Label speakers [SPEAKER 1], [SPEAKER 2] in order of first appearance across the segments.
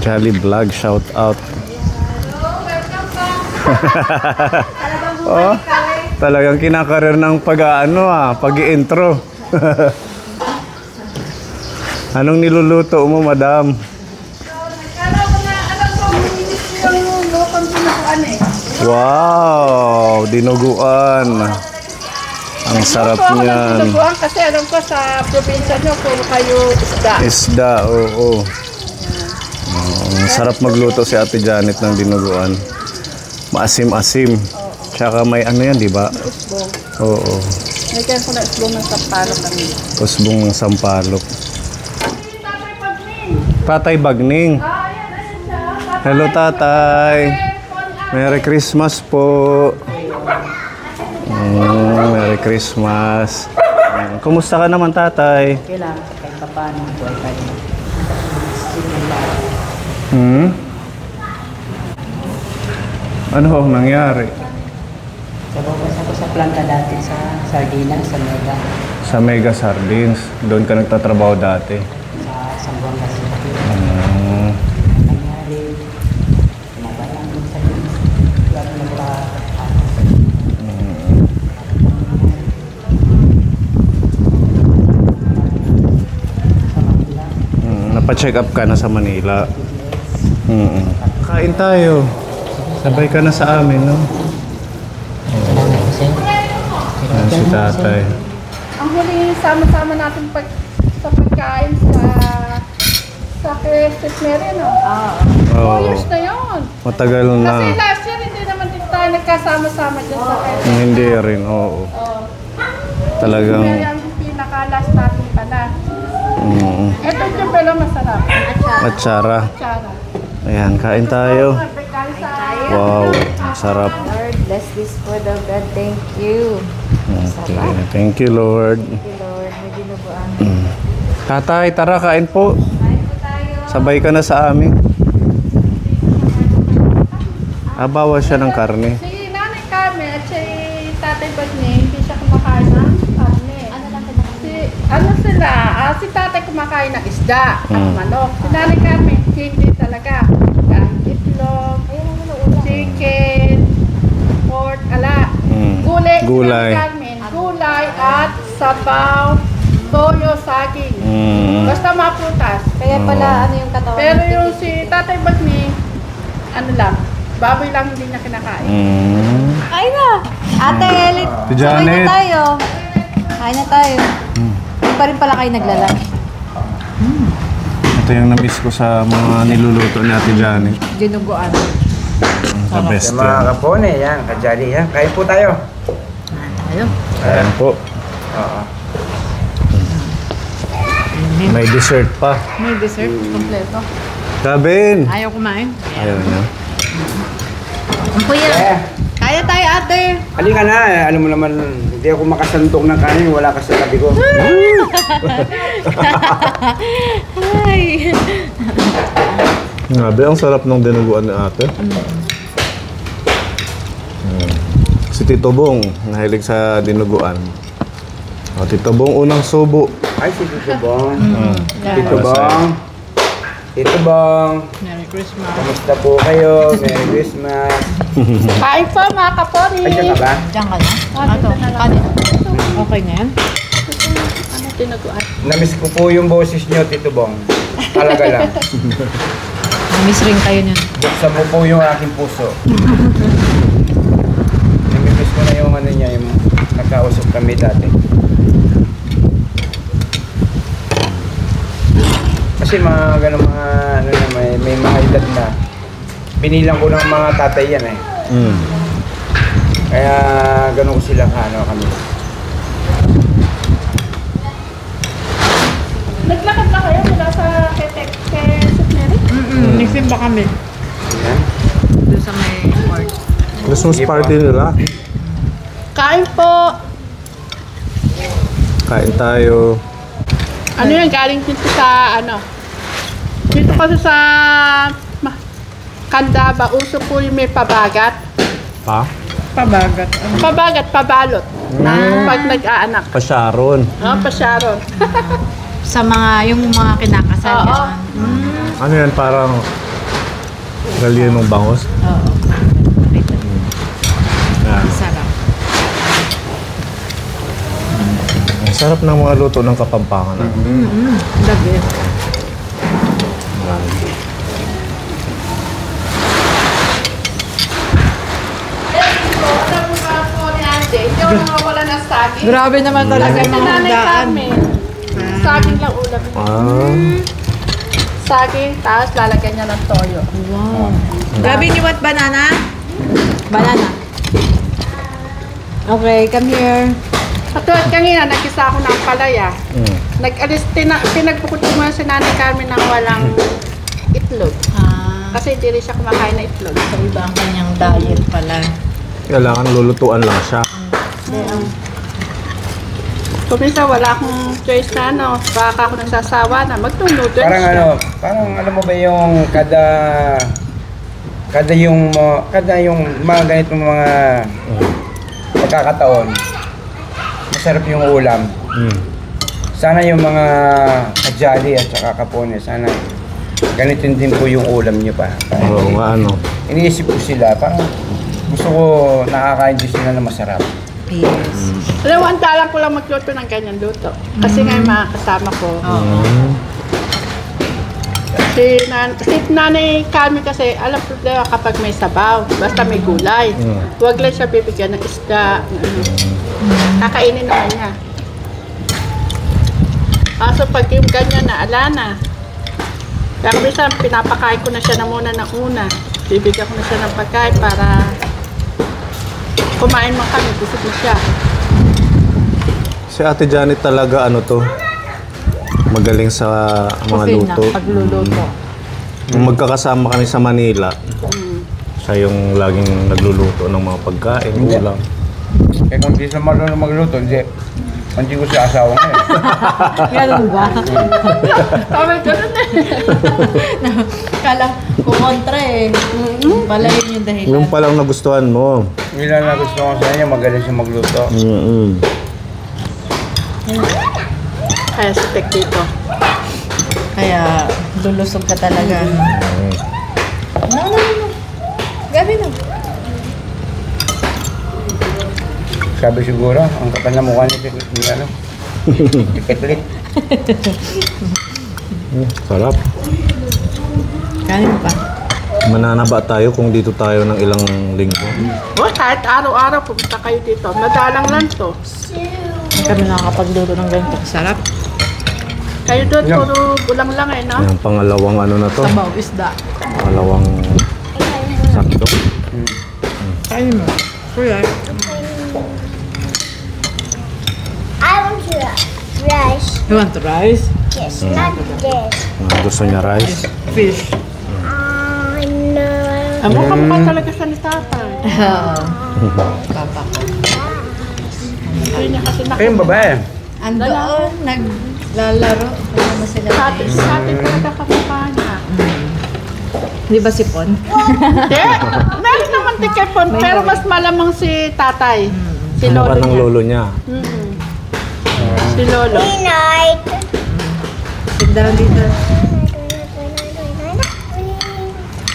[SPEAKER 1] Jolly Vlog, shout out. Oh, talagang kinakarir ng pag-i-intro. Anong niluluto mo, madam? Wow, dinuguan. Ang sarap niyan.
[SPEAKER 2] Dinuguan kasi alam ko sa probinsya nyo puro kayo isda.
[SPEAKER 1] Isda, oo. Ang sarap magluto si Ate Janet ng dinuguan. Maasim-asim. Tsaka may ano yan, di ba?
[SPEAKER 2] Usbong.
[SPEAKER 1] Oo.
[SPEAKER 2] Nagyan ko na usbong ng sampalok kami.
[SPEAKER 1] Usbong ng sampalok. Tatay Bagning. Hello, Tatay. Merry Christmas po. Merry Christmas. Kumusta ka naman, Tatay?
[SPEAKER 2] Okay lang, kahit pa paano.
[SPEAKER 1] Ano ang nangyari?
[SPEAKER 2] Sababas ako sa planta dati sa Sardinas, sa Mega.
[SPEAKER 1] Sa Mega Sardines. Doon ka nagtatrabaho dati.
[SPEAKER 2] Sa Sambuanga City. Nangyari, pinabalang din sa Sardinas. Lalo
[SPEAKER 1] Napa-check up ka na sa Manila. Kain tayo. Sabay ka na sa amin, no? Ayan si Tatay.
[SPEAKER 2] ang huli sama-sama natin sa pagkain sa St. Mary, no?
[SPEAKER 1] Oo.
[SPEAKER 2] 2 years na yun.
[SPEAKER 1] Matagal
[SPEAKER 2] Kasi
[SPEAKER 1] na.
[SPEAKER 2] last year, hindi naman din tayo nagkasama-sama dyan sa St.
[SPEAKER 1] Hindi rin, oo. Talagang...
[SPEAKER 2] Mary ang pinaka-last natin pala. Ito yung pala masarap.
[SPEAKER 1] Atsara.
[SPEAKER 2] Atsara.
[SPEAKER 1] Ayan, kain tayo. Wow, sarap.
[SPEAKER 3] Lord, bless this food, oh God. Thank you.
[SPEAKER 1] Okay. Thank you, Lord.
[SPEAKER 3] Thank you, Lord. May dinuguan.
[SPEAKER 1] Tatay, tara, kain po.
[SPEAKER 3] Kain po tayo.
[SPEAKER 1] Sabay ka na sa amin. Bawas siya ng karne.
[SPEAKER 2] Si Nanay Carmen at si Tatay Bagning, hindi siya kumakain ng karne.
[SPEAKER 3] Ano lang kinakain?
[SPEAKER 2] Ano sila? Si Tatay kumakain ng isda at manok. Si Nanay Carmen, hindi talaga. Kahit itlog, chicken, pork, gulay.
[SPEAKER 1] Gulay.
[SPEAKER 2] Si Nanay Carmen, gulay at sabaw, toyo, saging. Basta maprutas.
[SPEAKER 3] Kaya pala, ano yung katawan?
[SPEAKER 2] Pero yung si Tatay Bagning, ano lang, baboy lang hindi niya kinakain.
[SPEAKER 3] Ay na! Ate Elit,
[SPEAKER 1] Si
[SPEAKER 3] sabay
[SPEAKER 1] Janet.
[SPEAKER 3] na tayo. Kain na tayo. Hindi pa rin pala kayo naglalunch.
[SPEAKER 1] Ito yung na-miss ko sa mga niluluto ni Ate Janet.
[SPEAKER 3] Dinuguan.
[SPEAKER 1] The best
[SPEAKER 4] Sa mga
[SPEAKER 1] yan.
[SPEAKER 4] kapone, yan, kajali yan. Kain po tayo.
[SPEAKER 3] Ayun.
[SPEAKER 1] Ayan po.
[SPEAKER 4] Oo.
[SPEAKER 1] May dessert pa.
[SPEAKER 3] May dessert. Kompleto.
[SPEAKER 1] Gabin!
[SPEAKER 3] Ayaw kumain.
[SPEAKER 1] Ayaw niya.
[SPEAKER 3] Ang kuya. Kaya tayo, ate.
[SPEAKER 4] Halika na, alam mo naman, hindi ako makasantong ng kanin, wala ka sa tabi ko.
[SPEAKER 3] Ay.
[SPEAKER 1] Grabe, ang sarap ng dinuguan ni ate. Si Tito Bong, nahilig sa dinuguan. O, Tito Bong, unang subo.
[SPEAKER 4] Ay, si Tito Bong.
[SPEAKER 3] Tito
[SPEAKER 4] Tito Bong. Tito Bong.
[SPEAKER 2] Merry Christmas.
[SPEAKER 4] Kamusta po kayo? Merry Christmas.
[SPEAKER 2] Kain po mga kaponi.
[SPEAKER 4] Ay, diyan ka ba?
[SPEAKER 3] Diyan ka na? Ano? Kanin. Okay na yan?
[SPEAKER 2] Ano tinuguan?
[SPEAKER 4] Namiss ko po yung boses niyo, Tito Bong. Talaga lang.
[SPEAKER 3] Namiss rin kayo nun.
[SPEAKER 4] Buksan mo po yung aking puso. Namiss ko na yung ano niya, yung nagkausap kami dati. Kasi mga ganun mga ano na may mga edad na binilang ko ng mga tatay yan eh. Kaya ganun ko sila ano kami.
[SPEAKER 2] Naglakad na kayo mula sa St. Mary?
[SPEAKER 3] Nagsimba kami.
[SPEAKER 4] Yan.
[SPEAKER 3] Doon sa may court.
[SPEAKER 1] Christmas party nila.
[SPEAKER 2] Kain po.
[SPEAKER 1] Kain tayo.
[SPEAKER 2] Ano yan? Galing dito sa ano? Dito kasi sa Candaba, uso po yung may pabagat.
[SPEAKER 1] Pa?
[SPEAKER 2] Pabagat? Pabagat, pabalot. Pag nag-aanak.
[SPEAKER 1] Pa-Sharon.
[SPEAKER 2] Pa-Sharon.
[SPEAKER 3] Sa mga, yung mga kinakasal.
[SPEAKER 2] Oo.
[SPEAKER 3] Yan.
[SPEAKER 1] Ano yan, parang Galyo ng bangos.
[SPEAKER 3] Oo.
[SPEAKER 1] Yan.
[SPEAKER 3] Sarap.
[SPEAKER 1] Ang sarap ng mga luto ng Kapampangan.
[SPEAKER 3] Gabi.
[SPEAKER 2] Hindi ako nawawala ng saging.
[SPEAKER 3] Grabe naman talaga
[SPEAKER 2] Kasi
[SPEAKER 3] yung mga
[SPEAKER 2] Nanay
[SPEAKER 3] daan.
[SPEAKER 2] Carmen, saging lang ulam.
[SPEAKER 1] Ah.
[SPEAKER 2] Saging, tapos lalagyan niya ng toyo.
[SPEAKER 3] Wow. Gabi, you want banana? Banana. Okay, come here.
[SPEAKER 2] Katulad kanina, nagkisa ako ng palaya.
[SPEAKER 1] Mm.
[SPEAKER 2] Pinagbukod ko muna si Nanay Carmen ng walang itlog. Kasi hindi rin siya kumakain na itlog.
[SPEAKER 3] So, iba ang kanyang diet pala.
[SPEAKER 1] Kailangan lulutuan lang siya.
[SPEAKER 2] So, minsan wala akong choice na ano, baka ako nagsasawa na magtulog din
[SPEAKER 4] Parang
[SPEAKER 2] siya.
[SPEAKER 4] parang alam mo ba yung kada yung mga ganitong mga pagkakataon, masarap yung ulam.
[SPEAKER 1] Mm.
[SPEAKER 4] Sana yung mga kajali at saka kapone, sana ganitin din po yung ulam niyo pa.
[SPEAKER 1] Oo nga, ano.
[SPEAKER 4] Iniisip ko sila, parang gusto ko nakakain din sila na masarap.
[SPEAKER 3] Yes.
[SPEAKER 2] Alam mo, ang dalang ko lang magluto ng ganyan luto. Kasi nga yung mga kasama ko.
[SPEAKER 1] Mm.
[SPEAKER 2] Si Nanay Carmen kasi, alam problema kapag may sabaw, basta may gulay. Huwag lang siya bibigyan ng isda. Kakainin naman niya. Kaso pag yung ganyan na, ala na. Kaya minsan, pinapakain ko na siya na muna ng una. Bibigyan ko na siya ng pagkain para kumain man kami, busog na siya.
[SPEAKER 1] Si Ate Janet talaga, ano to, magaling sa mga luto.
[SPEAKER 3] Pagluluto.
[SPEAKER 1] Nung magkakasama kami sa Manila, siya yung laging nagluluto ng mga pagkain, ulam.
[SPEAKER 4] Eh kung di sa marunong magluto, hindi ko siya asawa ngayon.
[SPEAKER 3] Ganun ba?
[SPEAKER 2] Tama, ganun eh.
[SPEAKER 3] Kala, kumontra eh. Pala yun yung dahilan.
[SPEAKER 1] Yung palang nagustuhan mo.
[SPEAKER 4] Ilan na gusto ko sa kanya, magaling siya magluto.
[SPEAKER 2] Kaya si Tek dito.
[SPEAKER 3] Kaya, lulusog ka talaga. No. Gabi na.
[SPEAKER 4] Sabi siguro, ang kapal na mukha niya, ano, tikitlit.
[SPEAKER 1] Sarap.
[SPEAKER 3] Kanin pa.
[SPEAKER 1] Mananaba tayo kung dito tayo ng ilang linggo.
[SPEAKER 2] Oh, kahit araw-araw pumunta kayo dito. Madalang lang to.
[SPEAKER 3] Hindi kami nakakapagluto ng ganito. Sarap.
[SPEAKER 2] Kayo doon,
[SPEAKER 4] Yeah.
[SPEAKER 2] puro bulang lang eh, no?
[SPEAKER 1] Yung pangalawang ano na to.
[SPEAKER 3] Sabaw, isda.
[SPEAKER 1] Pangalawang sakto.
[SPEAKER 3] Kanin mo. Kuya.
[SPEAKER 5] I want to rice.
[SPEAKER 3] You want rice?
[SPEAKER 5] Yes, not this.
[SPEAKER 1] Gusto niya rice.
[SPEAKER 3] Fish.
[SPEAKER 5] No.
[SPEAKER 2] Ang mukha talaga siya ni tatay.
[SPEAKER 3] Oo. Papa ko.
[SPEAKER 2] Hindi niya kasi
[SPEAKER 4] Kayong babae,
[SPEAKER 3] Andoon, naglalaro. Kasama sila.
[SPEAKER 2] Sa atin talaga kamukha niya.
[SPEAKER 3] Di ba si Pon?
[SPEAKER 2] Hindi. Meron naman tikepon, pero mas malamang si tatay. Si
[SPEAKER 1] Mukha
[SPEAKER 2] lolo
[SPEAKER 1] ng
[SPEAKER 2] niya.
[SPEAKER 1] lolo niya.
[SPEAKER 2] Si lolo.
[SPEAKER 5] Good night.
[SPEAKER 3] Sindaran dito.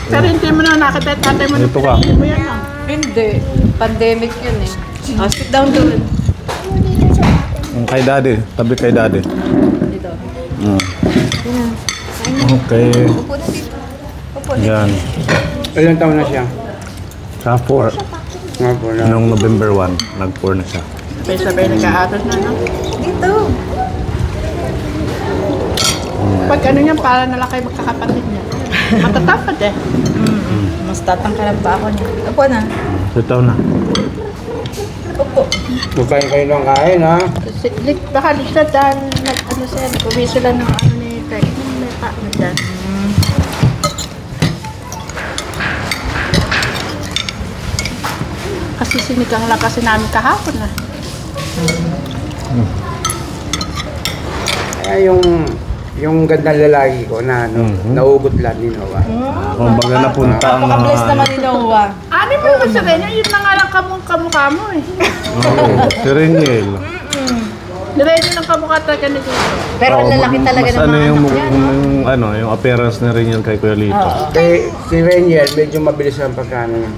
[SPEAKER 2] Pero hindi mo na nakita at tatay mo na
[SPEAKER 1] Dito ka.
[SPEAKER 2] pinili mo yan. ah.
[SPEAKER 3] Hindi. Pandemic yun eh. Oh, sit down doon.
[SPEAKER 1] Kay daddy. Tabi kay daddy.
[SPEAKER 3] Dito.
[SPEAKER 1] Okay.
[SPEAKER 3] Upo na dito. Upo na.
[SPEAKER 1] Yan.
[SPEAKER 4] ilang taon na siya?
[SPEAKER 1] Sa 4.
[SPEAKER 4] Nga po na.
[SPEAKER 1] Noong November 1, nag-4 na siya.
[SPEAKER 2] Sabay-sabay nag-aaral na, no?
[SPEAKER 3] Dito.
[SPEAKER 2] Pag ano niya, para na lang kayo magkakapatid niya. Matatapad eh.
[SPEAKER 3] Mas tatangkalan pa ako niya. Upo na.
[SPEAKER 1] Sitaw na.
[SPEAKER 3] Upo.
[SPEAKER 4] Magkain kayo ng kain, ha?
[SPEAKER 2] Baka siya dahil ano siya, uwi sila ng ano ni Tek. May pa na dyan. Kasi sinigang lang kasi namin kahapon na.
[SPEAKER 4] Kaya yung gandang lalaki ko na ano, naugot lang ni Noah.
[SPEAKER 1] Kung baga napunta ang
[SPEAKER 3] Napaka-bless naman ni Noah.
[SPEAKER 2] Ano mo ba sa kanya? Yun na nga lang kamukha mo eh.
[SPEAKER 1] Oo, si Reniel.
[SPEAKER 2] Diretso ng kamukha talaga ni Lito.
[SPEAKER 3] Pero ang lalaki talaga
[SPEAKER 1] mas
[SPEAKER 3] ng mga
[SPEAKER 1] yung,
[SPEAKER 3] anak niya, no?
[SPEAKER 1] yung appearance na rin yun kay Kuya Lito.
[SPEAKER 4] Kay si Rainier, medyo mabilis ang pagkano niya.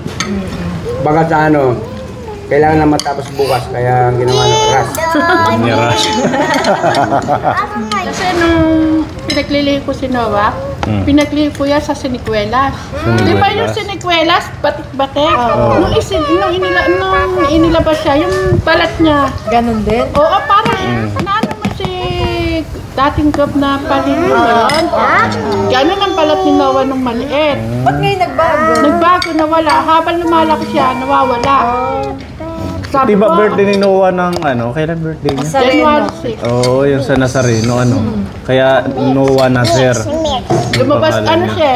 [SPEAKER 4] Baka sa ano, kailangan na matapos bukas, kaya ang ginawa ng ras.
[SPEAKER 1] Nirush.
[SPEAKER 2] Kasi nung pinaglilihi ko si Noah, pinaglihi ko yan sa sinikwelas. Di ba yung sinikwelas, batik-batik? Nung inilabas siya, yung balat niya.
[SPEAKER 3] Ganun din.
[SPEAKER 2] Oo, parang ano mo si dating gab na palino yun. Ganun ang balat ni Noah nung maliit.
[SPEAKER 3] Ba't ngayon nagbago?
[SPEAKER 2] Nagbago, nawala. Habang lumalaki siya, nawawala. Sabi
[SPEAKER 1] Di ba
[SPEAKER 2] ko,
[SPEAKER 1] birthday ni Noah ng ano? Kailan birthday niya?
[SPEAKER 3] Sa
[SPEAKER 2] January
[SPEAKER 3] Reno.
[SPEAKER 2] 6.
[SPEAKER 1] Oo, yung sa Nazareno, ano? Kaya Noah Nazer.
[SPEAKER 2] Lumabas,
[SPEAKER 1] Yung
[SPEAKER 2] ano
[SPEAKER 1] pangalan
[SPEAKER 2] siya,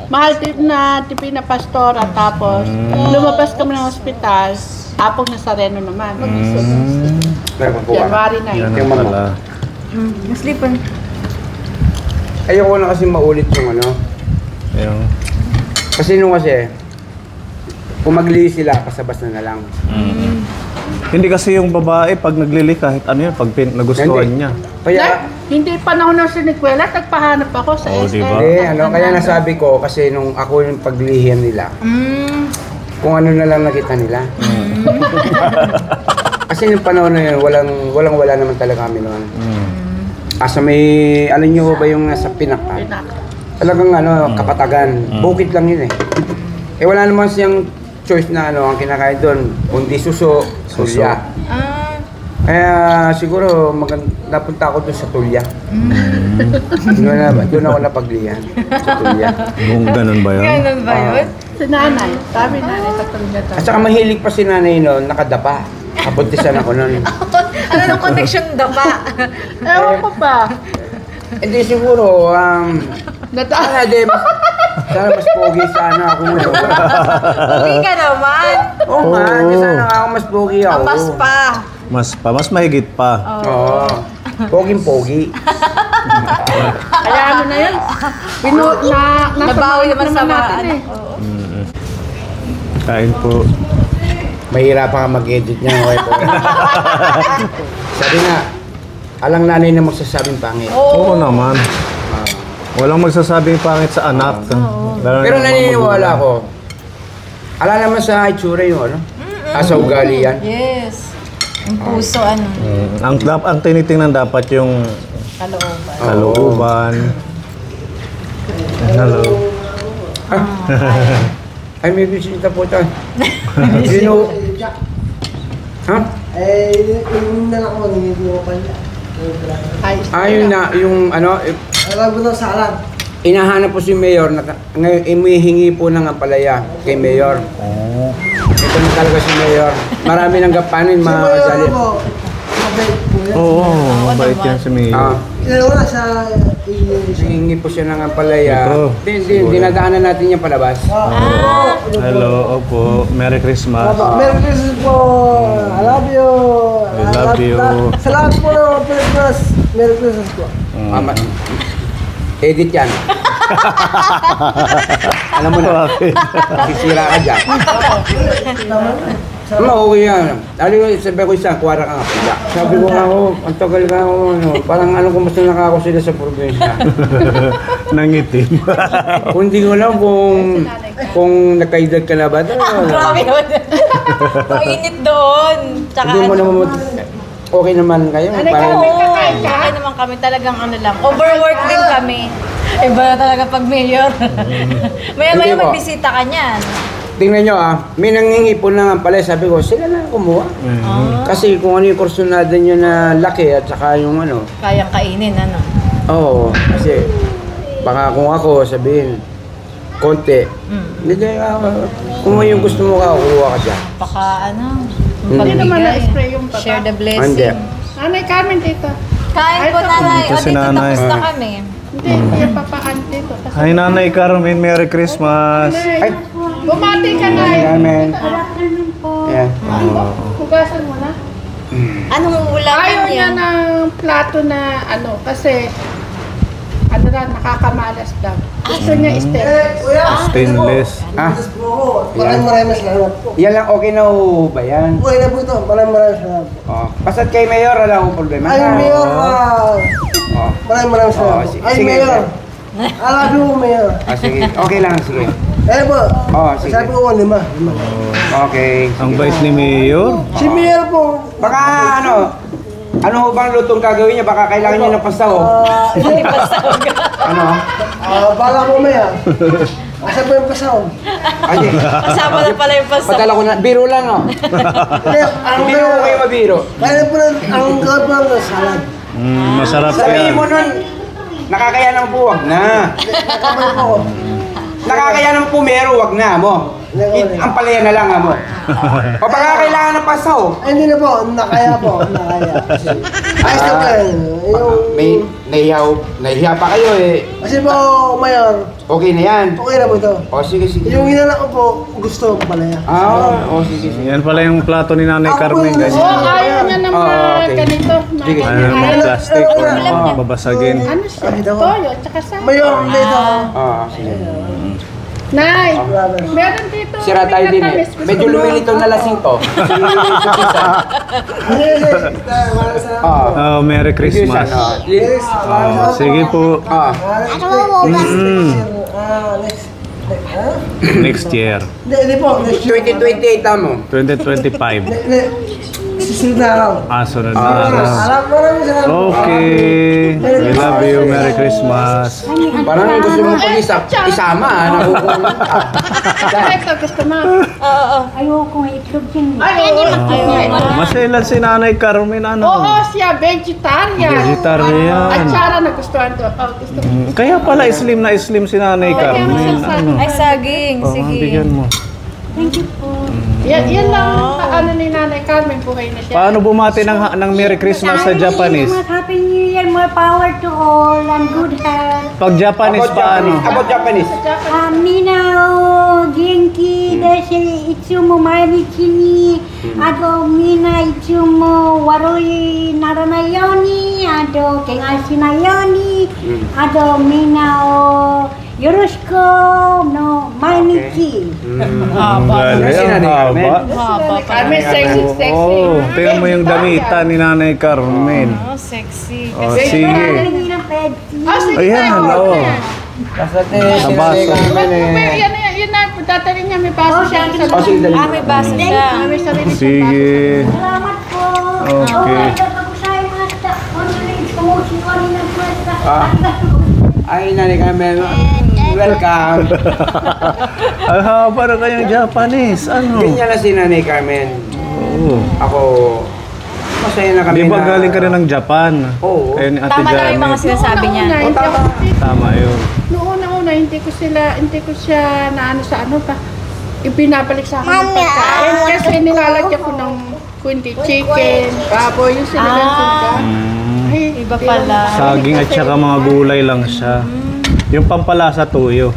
[SPEAKER 2] mahal din na tipi na pastora, tapos lumabas kami ng ospital, apong Nazareno naman. January 9.
[SPEAKER 1] Yan
[SPEAKER 4] Yung
[SPEAKER 1] ang
[SPEAKER 4] mama.
[SPEAKER 1] pala.
[SPEAKER 3] Naslipan.
[SPEAKER 4] Ayoko na kasi maulit yung ano.
[SPEAKER 1] Yung,
[SPEAKER 4] Kasi nung kasi, kung maglihi sila, kasabas na lang.
[SPEAKER 1] hindi kasi yung babae, pag naglili kahit ano yun, pag nagustuhan
[SPEAKER 4] Hindi.
[SPEAKER 1] niya.
[SPEAKER 4] Kaya,
[SPEAKER 2] Hindi panahon ng sinikwelas, nagpahanap ako sa
[SPEAKER 1] Oo,
[SPEAKER 2] SM.
[SPEAKER 1] diba?
[SPEAKER 4] kaya nasabi ko, kasi nung ako yung paglihihan nila, kung ano na lang nakita nila. Kasi yung panahon na yun, wala naman talaga kami noon. Asa may, alam nyo ba yung nasa pinaka? Talagang kapatagan. Bukid lang yun eh. Wala naman siyang choice na ang kinakain doon. Kundi suso, tulya. Kaya siguro napunta ako doon sa tulya. Doon ako napaglihan. Sa tulya.
[SPEAKER 1] Kung ganun ba yun?
[SPEAKER 3] Ganun ba yun?
[SPEAKER 2] Si nanay, sabi nanay, katulad
[SPEAKER 4] At saka mahilig pa si nanay noon, nakadapa. Kabuntisan ako noon.
[SPEAKER 3] Ano ng connection dapa?
[SPEAKER 2] Ewan ko ba?
[SPEAKER 4] Hindi siguro,
[SPEAKER 2] Nata-
[SPEAKER 4] sana mas pogi sana ako noon.
[SPEAKER 3] Uwi ka naman.
[SPEAKER 4] Oo nga, sana ako mas pogi ako.
[SPEAKER 3] Amas pa.
[SPEAKER 1] Mas mahigit pa.
[SPEAKER 4] Oo. Poging-pogi.
[SPEAKER 2] Kaya ano na yun?
[SPEAKER 3] Nabawi naman sa mga
[SPEAKER 2] natin eh.
[SPEAKER 1] Kain po.
[SPEAKER 4] Mahirapan ka mag-edit niya. Sabi nga, alang nanay na magsasabing pangit.
[SPEAKER 1] Oo naman. Walang magsasabing pangit sa anak. Lalo
[SPEAKER 4] Pero
[SPEAKER 1] na mga
[SPEAKER 4] naniniwala
[SPEAKER 1] magulang.
[SPEAKER 4] ko, ala naman sa itsura yung sa ugali yan.
[SPEAKER 3] Yes. Yung puso, ano,
[SPEAKER 1] Ang tinitingnan dapat yung
[SPEAKER 3] kalooban.
[SPEAKER 1] kalooban. Hello.
[SPEAKER 4] Ay, may bisita po tayo. Sino? Ha?
[SPEAKER 6] Yung na ako, hindi ko pa niya.
[SPEAKER 4] Ayun na, yung
[SPEAKER 6] Alam mo na sa alam.
[SPEAKER 4] inahanap po si Mayor, ngayon humihingi po ng ampalaya kay Mayor. Ito na talaga si Mayor. Marami nang gapanin, mga kasalit.
[SPEAKER 6] Mabait po yan.
[SPEAKER 1] Oo, mabait yan si Mio.
[SPEAKER 6] Wala sa
[SPEAKER 4] Hihingi po siya ng ampalaya.
[SPEAKER 1] Ito.
[SPEAKER 4] Dinadaanan natin yung palabas.
[SPEAKER 1] Hello, opo. Merry Christmas.
[SPEAKER 6] Merry Christmas po. I love you.
[SPEAKER 1] I love you.
[SPEAKER 6] Sa lahat po ng Christmas. Merry Christmas po.
[SPEAKER 4] Edit yan. Alam mo na,
[SPEAKER 1] Bakit?
[SPEAKER 4] sisira ka dyan. Okay yan. Sabi ko isa, kuwara ka nga pila. Sabi ko nga ang tagal ka parang kumusta nakako sila sa probinsya.
[SPEAKER 1] Nangitim.
[SPEAKER 4] Kung hindi ko alam kung nakaedad ka na ba.
[SPEAKER 3] Grabe yun. Mainit doon. Tsaka
[SPEAKER 4] Hindi mo
[SPEAKER 3] ano,
[SPEAKER 4] naman, okay naman kayo. Parang,
[SPEAKER 3] okay naman kami talagang ano lang. Overwork din kami. Iba na talaga pag mayor. Maya-maya
[SPEAKER 4] Hindi po.
[SPEAKER 3] magbisita ka niyan.
[SPEAKER 4] tingnan nyo may nangingi po na nga pala. Sabi ko, sila na kumuha. Kasi kung ano yung kursunada nyo na laki at saka yung
[SPEAKER 3] Kayang kainin, ano?
[SPEAKER 4] Oo, kasi baka kung ako sabihin, konti. Hindi kung yung gusto mo kuha ka dyan.
[SPEAKER 3] Baka ano,
[SPEAKER 2] Hindi naman
[SPEAKER 3] pagbigay.
[SPEAKER 2] na-spray yung baba.
[SPEAKER 3] Share the
[SPEAKER 4] Hindi.
[SPEAKER 3] blessing.
[SPEAKER 2] Nanay Carmen dito.
[SPEAKER 3] Kain po, nanay.
[SPEAKER 1] Ito
[SPEAKER 3] O,
[SPEAKER 1] si
[SPEAKER 3] dito
[SPEAKER 1] nanay.
[SPEAKER 3] tapos na kami.
[SPEAKER 2] Hindi, yung papaan dito. Kasi
[SPEAKER 1] Hi, Nanay Carmen. Merry Christmas.
[SPEAKER 4] Ay,
[SPEAKER 2] bumati ka na eh.
[SPEAKER 4] Amen. Yeah.
[SPEAKER 2] Hugasan mo na.
[SPEAKER 3] Anong uulamin
[SPEAKER 2] Ayaw
[SPEAKER 3] niya?
[SPEAKER 2] niya ng plato na kasi nakakamalas daw. Gusto niya step.
[SPEAKER 6] Kuya.
[SPEAKER 1] Stainless.
[SPEAKER 4] Ha?
[SPEAKER 6] Maraming salamat po.
[SPEAKER 4] Yan lang, okay na ho ba yan?
[SPEAKER 6] Okay na po ito. Maraming salamat po.
[SPEAKER 4] Oh. Basta't kay Mayor, wala akong problema.
[SPEAKER 6] Ay, Mayor.
[SPEAKER 4] Oh.
[SPEAKER 6] Maraming salamat po. Ay,
[SPEAKER 4] Sige.
[SPEAKER 6] Mayor. I love you, Mayor.
[SPEAKER 4] Sige. Okay lang, sige.
[SPEAKER 6] Eh po.
[SPEAKER 4] Oh, sige.
[SPEAKER 6] Sabi ko 5.
[SPEAKER 4] Okay.
[SPEAKER 1] Ang bait ni Mayor.
[SPEAKER 6] Si Mayor po.
[SPEAKER 4] Baka ano ho bang lutong gagawin niya? Baka kailangan niya ng pastaw. Ano?
[SPEAKER 6] Bala ko Mayor. Asa po yung pasaw?
[SPEAKER 4] Ay,
[SPEAKER 3] Kasama na pala yung pasto.
[SPEAKER 4] padala ko na. Biro lang, oh.
[SPEAKER 6] Hindi, ang
[SPEAKER 4] Hindi ko kayo mabiro.
[SPEAKER 6] kaya po ang gawin po ng salad.
[SPEAKER 1] Masarap
[SPEAKER 4] Sabihin
[SPEAKER 1] yan.
[SPEAKER 4] mo nun, nakakaya ng buwag na.
[SPEAKER 6] Kamay po.
[SPEAKER 4] Nakakaya ng pumero, wag na mo. Ang palaya na lang mo. O baka kailangan ng pasaw.
[SPEAKER 6] Ay, hindi na po. Nakaya po. Nakaya. Ayos na po yan. Yung...
[SPEAKER 4] Nahiya pa kayo eh.
[SPEAKER 6] Kasi po, Mayor,
[SPEAKER 4] Okay na yan.
[SPEAKER 6] okay na po ito.
[SPEAKER 4] O sige, sige.
[SPEAKER 6] Yung inanak ko po, gusto ko pala yan.
[SPEAKER 4] O sige, sige.
[SPEAKER 1] Yan pala yung plato ni Nanay
[SPEAKER 6] Ako
[SPEAKER 1] Carmen.
[SPEAKER 6] po,
[SPEAKER 1] Ganyan.
[SPEAKER 2] Oh, ayaw niya ng mga
[SPEAKER 4] Okay.
[SPEAKER 2] ganito.
[SPEAKER 4] Sige.
[SPEAKER 1] Ano, mga plastic o babasagin.
[SPEAKER 2] Ano siya? Toyo, tsaka sa...
[SPEAKER 6] Mayor, dito.
[SPEAKER 4] Sige.
[SPEAKER 2] Nay, meron dito.
[SPEAKER 4] Sira tayo din eh. Medyo lumilitaw na lasing to.
[SPEAKER 1] Oh, Merry Christmas. Oh, sige po. Next year.
[SPEAKER 6] Hindi po.
[SPEAKER 4] 2028 mo.
[SPEAKER 1] 2025.
[SPEAKER 6] Susunod na araw.
[SPEAKER 1] Sunod na araw.
[SPEAKER 6] Alam mo rin sa...
[SPEAKER 1] Okay. We love you. Merry Christmas.
[SPEAKER 4] Parang gusto mong isama. Nakukuha ka.
[SPEAKER 2] Ito, gusto mo.
[SPEAKER 7] Ayoko nga itlog din.
[SPEAKER 1] Masailan si Nanay Carmen.
[SPEAKER 2] Oo,
[SPEAKER 1] Ano?
[SPEAKER 2] siya, vegetarian.
[SPEAKER 1] Vegetarian.
[SPEAKER 2] At Chara nagustuhan to. Oh, gusto mo.
[SPEAKER 1] Kaya pala slim na slim si Nanay Carmen. Ano?
[SPEAKER 3] Ay, saging.
[SPEAKER 1] Oh,
[SPEAKER 3] Sige.
[SPEAKER 1] bigyan mo.
[SPEAKER 7] Thank you po.
[SPEAKER 2] Yan lang ano ni Nanay Carmen, buhay na siya.
[SPEAKER 1] Paano bumati ng Merry Christmas sa Japanese?
[SPEAKER 7] Happy New Year, more power to all, and good health.
[SPEAKER 1] Pag Japanese, paano?
[SPEAKER 4] About Japanese.
[SPEAKER 7] Mina o genki desu itsumo mainichi ni ato mina itsumo warui naranai yoni ato kengai shinai yoni ato mina o yoroshiku no mainichi.
[SPEAKER 1] Ang galing, ang haba.
[SPEAKER 2] Carmen, sexy, sexy.
[SPEAKER 1] Oh, tingnan mo yung damitan ni Nanay Carmen.
[SPEAKER 3] Oh, sexy.
[SPEAKER 1] Oh, sige.
[SPEAKER 2] Ah, sige
[SPEAKER 1] Ayan,
[SPEAKER 2] tayo.
[SPEAKER 1] oh. Sa baso.
[SPEAKER 2] Yan na, tatalin niya, may baso siya.
[SPEAKER 4] Sige, dali.
[SPEAKER 3] May baso siya.
[SPEAKER 2] May sarili siyang
[SPEAKER 1] Sige.
[SPEAKER 7] Salamat po.
[SPEAKER 1] Okay.
[SPEAKER 4] Ay, Nanay Carmen. Welcome.
[SPEAKER 1] Ang haba na kayang Japanese. Ano?
[SPEAKER 4] Ganyan na si Nanay Carmen.
[SPEAKER 1] Oo.
[SPEAKER 4] Ako, masaya na kami
[SPEAKER 1] Di ba
[SPEAKER 4] na...
[SPEAKER 1] galing ka rin ng Japan?
[SPEAKER 4] Oo.
[SPEAKER 1] Kaya ni Ate
[SPEAKER 3] Tama na yung mga
[SPEAKER 1] Janet.
[SPEAKER 3] sinasabi niya.
[SPEAKER 1] Tama yun.
[SPEAKER 2] Noong una, hindi ko siya na ano sa ano pa. Ibinabalik sa akin ng pagkain. Kasi nilalagyan ko ng kundi chicken, baboy, yung sinigang suga. Ay,
[SPEAKER 3] Iba pala.
[SPEAKER 1] Saging at saka mga gulay lang siya. Yung pampalasa tuyo.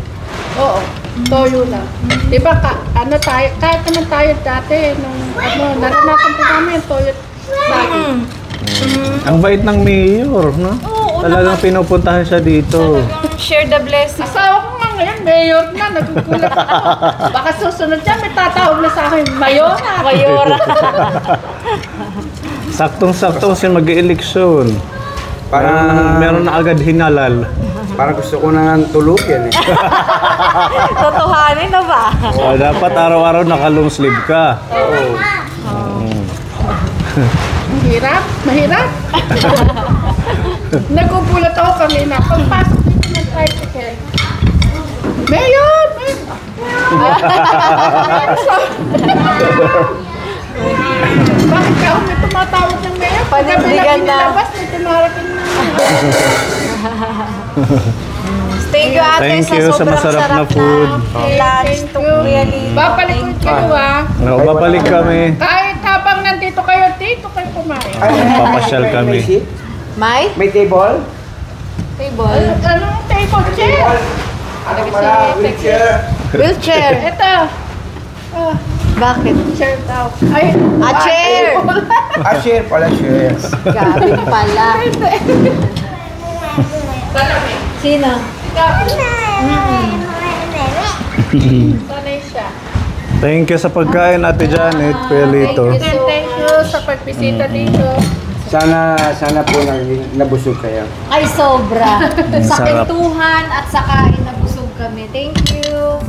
[SPEAKER 2] Oo, toyo lang. Di ba, ano tayo, kahit naman tayo dati, nung ano, naranasan po namin yung toyo saging.
[SPEAKER 1] Ang bait ng mayor, no? Talagang pinupuntahan siya dito.
[SPEAKER 3] Share the blessing.
[SPEAKER 2] Asawa ko nga ngayon, mayor na, nagugulat ako. Baka susunod siya, may tatawag na sa akin, mayora.
[SPEAKER 3] Mayora.
[SPEAKER 1] Saktong-sakto kasi mag-eleksyon.
[SPEAKER 4] Parang-
[SPEAKER 1] meron na agad hinalal.
[SPEAKER 4] Parang gusto ko na tuluyan eh.
[SPEAKER 3] Totohanin na ba?
[SPEAKER 1] O, dapat araw-araw naka-long sleeve ka.
[SPEAKER 2] Mahirap, mahirap. Nagugulat ako kanina. Pagpasok dito ng tricycle. Mayor! Bakit ka ako may tumatawag ng mayor?
[SPEAKER 3] Panindigan na.
[SPEAKER 2] Labas, may tumarating na.
[SPEAKER 3] Thank you, ate,
[SPEAKER 1] Thank
[SPEAKER 3] sa
[SPEAKER 1] you sa
[SPEAKER 3] sobrang
[SPEAKER 1] masarap
[SPEAKER 3] sarap
[SPEAKER 1] na food.
[SPEAKER 3] lunch.
[SPEAKER 2] Thank you.
[SPEAKER 3] Really.
[SPEAKER 2] Babalik ulit kayo
[SPEAKER 1] No, babalik kami.
[SPEAKER 2] Kahit habang nandito kayo, dito kayo kumain.
[SPEAKER 1] Papasyal kami.
[SPEAKER 4] May seat?
[SPEAKER 3] May
[SPEAKER 4] May table?
[SPEAKER 3] table.
[SPEAKER 2] Anong table chair?
[SPEAKER 4] Ano pala? Wheelchair?
[SPEAKER 2] Wheelchair. Ito.
[SPEAKER 3] Bakit?
[SPEAKER 2] Chair daw. Ay,
[SPEAKER 3] Chair!
[SPEAKER 4] Share pala, share.
[SPEAKER 3] Gabi pala. Sino?
[SPEAKER 2] Ikaw. Sanay siya.
[SPEAKER 1] Thank you sa pagkain, Ate Janet, Kuya Lito.
[SPEAKER 2] Thank you sa pagbisita dito.
[SPEAKER 4] Sana po nabusog kayo.
[SPEAKER 3] Ay, sobra. Sa
[SPEAKER 1] Sarap.
[SPEAKER 3] kwentuhan at sa kain, nabusog kami. Thank you.